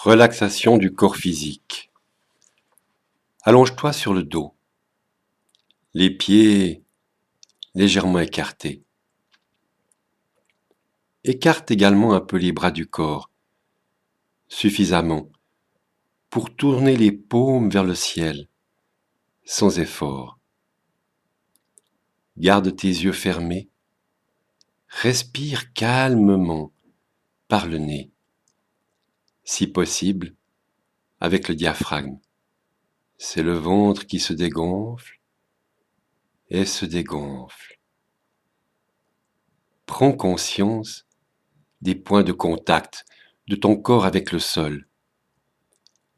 Relaxation du corps physique. Allonge-toi sur le dos, les pieds légèrement écartés. Écarte également un peu les bras du corps, suffisamment pour tourner les paumes vers le ciel, sans effort. Garde tes yeux fermés, respire calmement par le nez, si possible avec le diaphragme. C'est le ventre qui se dégonfle et se dégonfle. Prends conscience des points de contact de ton corps avec le sol,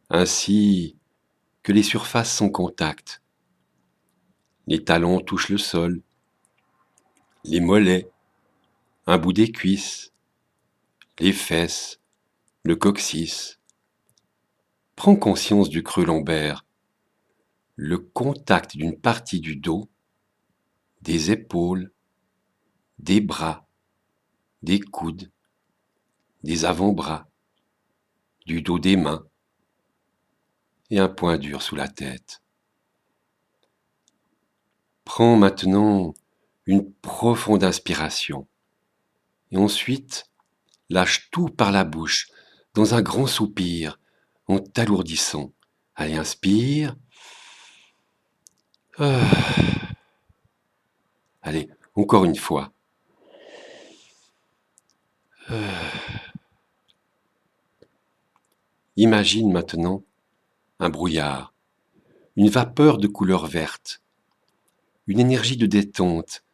ainsi que les surfaces sans contact. Les talons touchent le sol, les mollets, un bout des cuisses, les fesses, le coccyx. Prends conscience du creux lombaire, le contact d'une partie du dos, des épaules, des bras, des coudes, des avant-bras, du dos des mains et un point dur sous la tête. Prends maintenant une profonde inspiration et ensuite lâche tout par la bouche dans un grand soupir en t'alourdissant. Allez, inspire. Allez, encore une fois. Imagine maintenant un brouillard, une vapeur de couleur verte, une énergie de détente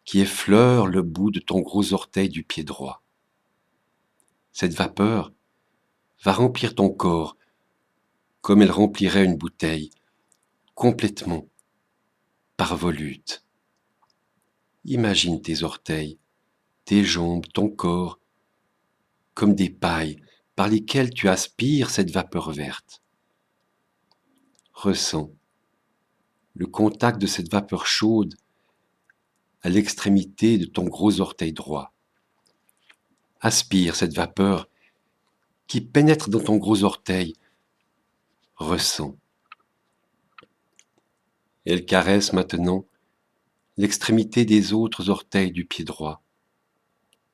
qui effleure le bout de ton gros orteil du pied droit. Cette vapeur va remplir ton corps comme elle remplirait une bouteille, complètement, par volute. Imagine tes orteils, tes jambes, ton corps, comme des pailles par lesquelles tu aspires cette vapeur verte. Ressens le contact de cette vapeur chaude à l'extrémité de ton gros orteil droit. Aspire cette vapeur qui pénètre dans ton gros orteil. Ressens. Elle caresse maintenant l'extrémité des autres orteils du pied droit.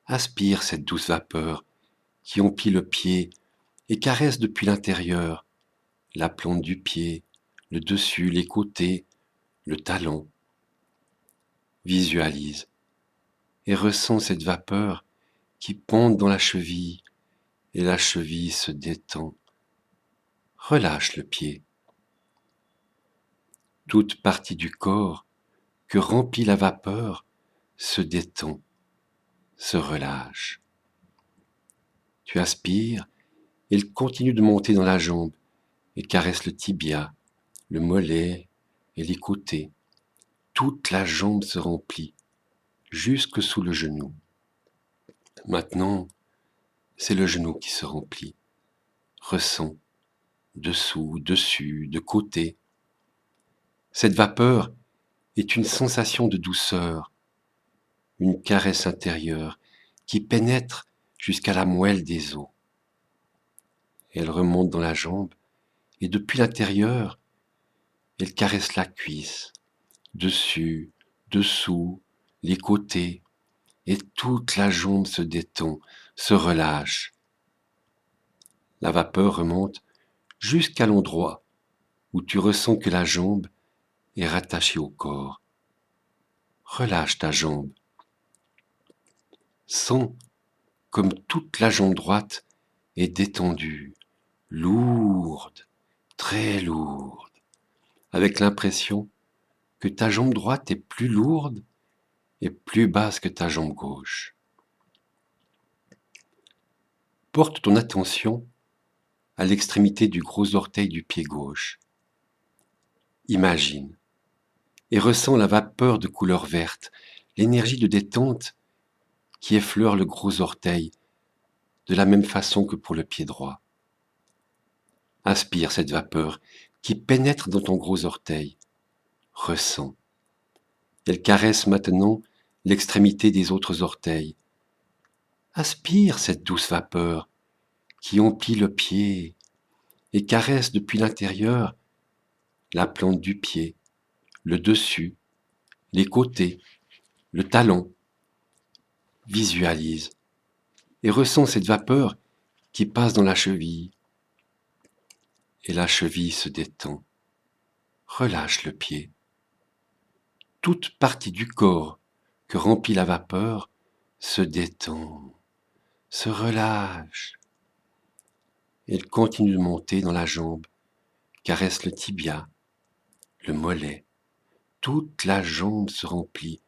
Aspire cette douce vapeur qui emplit le pied et caresse depuis l'intérieur la plante du pied, le dessus, les côtés, le talon. Visualise et ressens cette vapeur qui ponde dans la cheville et la cheville se détend. Relâche le pied. Toute partie du corps que remplit la vapeur se détend, se relâche. Tu aspires, il continue de monter dans la jambe et caresse le tibia, le mollet et les côtés. Toute la jambe se remplit, jusque sous le genou. Maintenant, c'est le genou qui se remplit. Ressens, dessous, dessus, de côté. Cette vapeur est une sensation de douceur, une caresse intérieure qui pénètre jusqu'à la moelle des os. Elle remonte dans la jambe et depuis l'intérieur, elle caresse la cuisse, dessus, dessous, les côtés, et toute la jambe se détend, se relâche. La vapeur remonte jusqu'à l'endroit où tu ressens que la jambe est rattachée au corps. Relâche ta jambe. Sens comme toute la jambe droite est détendue, lourde, très lourde, avec l'impression que ta jambe droite est plus lourde et plus basse que ta jambe gauche. Porte ton attention à l'extrémité du gros orteil du pied gauche. Imagine et ressens la vapeur de couleur verte, l'énergie de détente qui effleure le gros orteil de la même façon que pour le pied droit. Inspire cette vapeur qui pénètre dans ton gros orteil. Ressens. Elle caresse maintenant l'extrémité des autres orteils. Aspire cette douce vapeur qui emplit le pied et caresse depuis l'intérieur la plante du pied, le dessus, les côtés, le talon. Visualise et ressens cette vapeur qui passe dans la cheville. Et la cheville se détend. Relâche le pied. Toute partie du corps que remplit la vapeur se détend, se relâche. Elle continue de monter dans la jambe, caresse le tibia, le mollet. Toute la jambe se remplit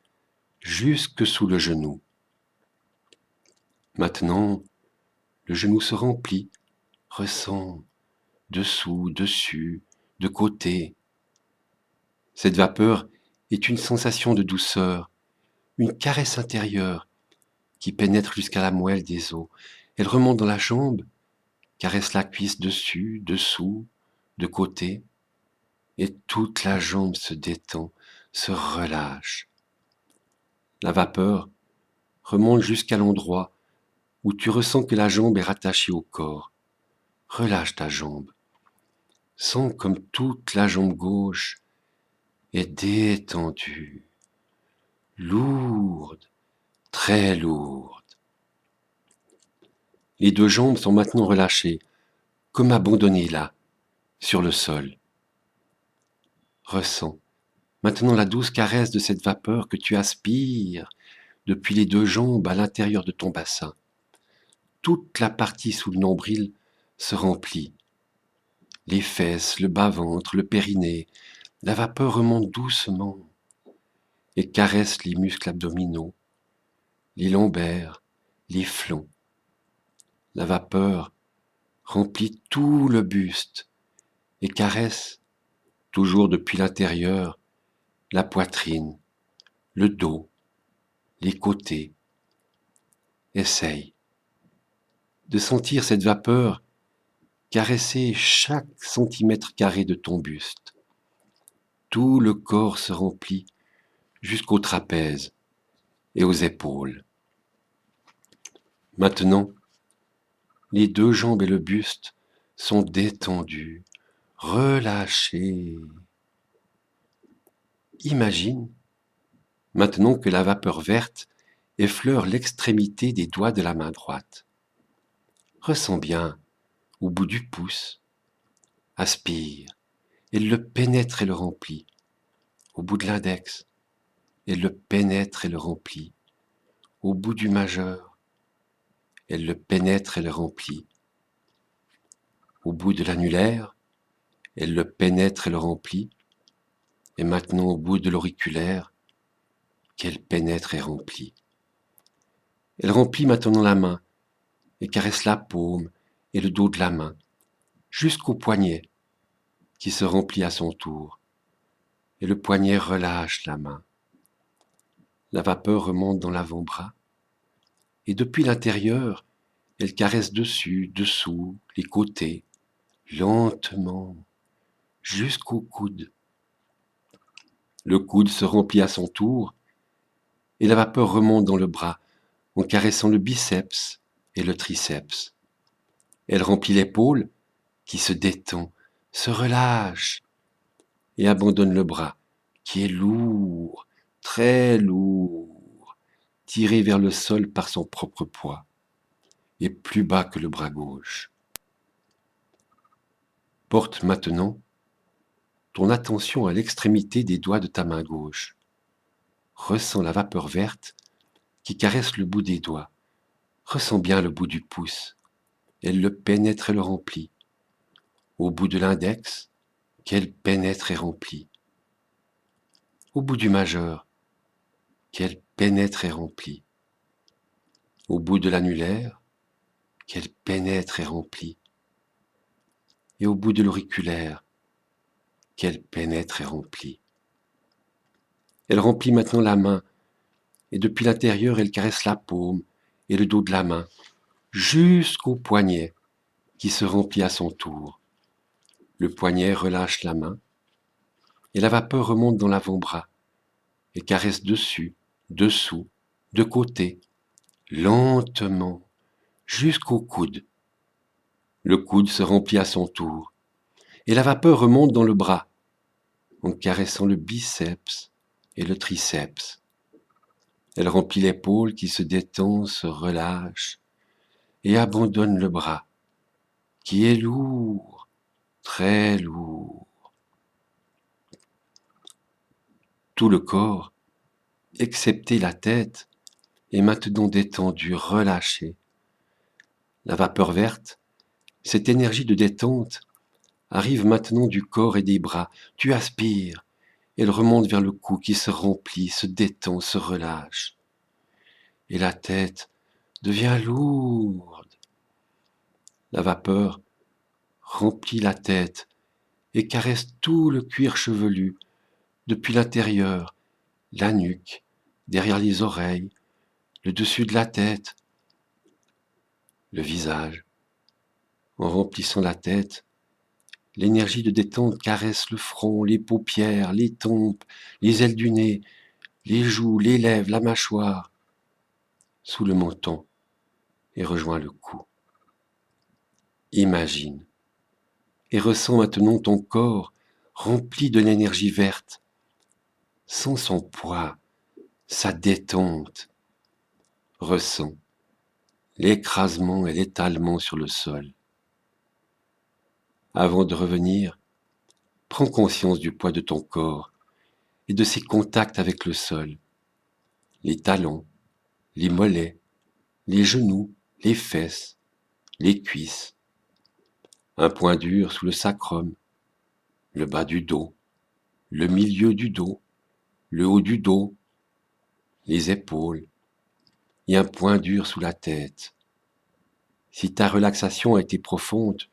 jusque sous le genou. Maintenant, le genou se remplit, ressent dessous, dessus, de côté. Cette vapeur est une sensation de douceur, une caresse intérieure qui pénètre jusqu'à la moelle des os. Elle remonte dans la jambe, caresse la cuisse dessus, dessous, de côté, et toute la jambe se détend, se relâche. La vapeur remonte jusqu'à l'endroit où tu ressens que la jambe est rattachée au corps. Relâche ta jambe. Sens comme toute la jambe gauche est détendue, lourde, très lourde. Les deux jambes sont maintenant relâchées, comme abandonnées là, sur le sol. Ressens maintenant la douce caresse de cette vapeur que tu aspires depuis les deux jambes à l'intérieur de ton bassin. Toute la partie sous le nombril se remplit. Les fesses, le bas-ventre, le périnée, la vapeur remonte doucement et caresse les muscles abdominaux, les lombaires, les flancs. La vapeur remplit tout le buste et caresse, toujours depuis l'intérieur, la poitrine, le dos, les côtés. Essaye de sentir cette vapeur caresser chaque centimètre carré de ton buste. Tout le corps se remplit jusqu'aux trapèzes et aux épaules. Maintenant, les deux jambes et le buste sont détendus, relâchés. Imagine maintenant que la vapeur verte effleure l'extrémité des doigts de la main droite. Ressens bien au bout du pouce. Aspire. Elle le pénètre et le remplit. Au bout de l'index. Elle le pénètre et le remplit. Au bout du majeur. Elle le pénètre et le remplit. Au bout de l'annulaire. Elle le pénètre et le remplit. Et maintenant au bout de l'auriculaire. Qu'elle pénètre et remplit. Elle remplit maintenant la main et caresse la paume et le dos de la main, jusqu'au poignet, qui se remplit à son tour. Et le poignet relâche la main. La vapeur remonte dans l'avant-bras, et depuis l'intérieur, elle caresse dessus, dessous, les côtés, lentement, jusqu'au coude. Le coude se remplit à son tour, et la vapeur remonte dans le bras, en caressant le biceps et le triceps. Elle remplit l'épaule, qui se détend, se relâche, et abandonne le bras, qui est lourd, très lourd, tiré vers le sol par son propre poids, et plus bas que le bras gauche. Porte maintenant ton attention à l'extrémité des doigts de ta main gauche. Ressens la vapeur verte qui caresse le bout des doigts. Ressens bien le bout du pouce. Elle le pénètre et le remplit. Au bout de l'index, qu'elle pénètre et remplit. Au bout du majeur, qu'elle pénètre et remplit. Au bout de l'annulaire, qu'elle pénètre et remplit. Et au bout de l'auriculaire, qu'elle pénètre et remplit. Elle remplit maintenant la main, et depuis l'intérieur, elle caresse la paume et le dos de la main, jusqu'au poignet, qui se remplit à son tour. Le poignet relâche la main, et la vapeur remonte dans l'avant-bras, et caresse dessus, dessous, de côté, lentement, jusqu'au coude. Le coude se remplit à son tour, et la vapeur remonte dans le bras, en caressant le biceps et le triceps. Elle remplit l'épaule qui se détend, se relâche, et abandonne le bras, qui est lourd, très lourd. Tout le corps, excepté la tête, est maintenant détendu, relâché. La vapeur verte, cette énergie de détente, arrive maintenant du corps et des bras. Tu aspires, elle remonte vers le cou qui se remplit, se détend, se relâche. Et la tête devient lourde. La vapeur remplit la tête et caresse tout le cuir chevelu, depuis l'intérieur, la nuque, derrière les oreilles, le dessus de la tête, le visage. En remplissant la tête, l'énergie de détente caresse le front, les paupières, les tempes, les ailes du nez, les joues, les lèvres, la mâchoire, sous le menton et rejoint le cou. Imagine et ressens maintenant ton corps rempli de l'énergie verte, sans son poids, sa détente. Ressens l'écrasement et l'étalement sur le sol. Avant de revenir, prends conscience du poids de ton corps et de ses contacts avec le sol. Les talons, les mollets, les genoux, les fesses, les cuisses. Un point dur sous le sacrum, le bas du dos, le milieu du dos, le haut du dos, les épaules, et un point dur sous la tête. Si ta relaxation a été profonde,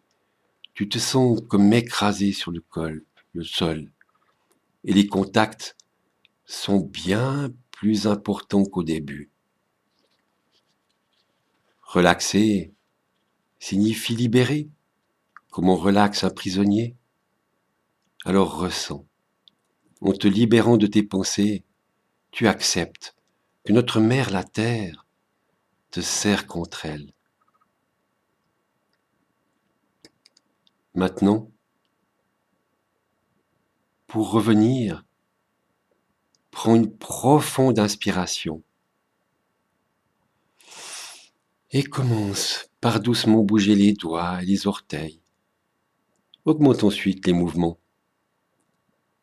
tu te sens comme écrasé sur le sol, et les contacts sont bien plus importants qu'au début. Relaxer signifie libérer, comme on relaxe un prisonnier. Alors ressens. En te libérant de tes pensées, tu acceptes que notre mère, la terre, te serre contre elle. Maintenant, pour revenir, prends une profonde inspiration et commence par doucement bouger les doigts et les orteils. Augmente ensuite les mouvements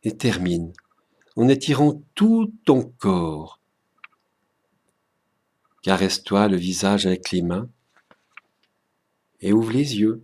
et termine en étirant tout ton corps. Caresse-toi le visage avec les mains et ouvre les yeux.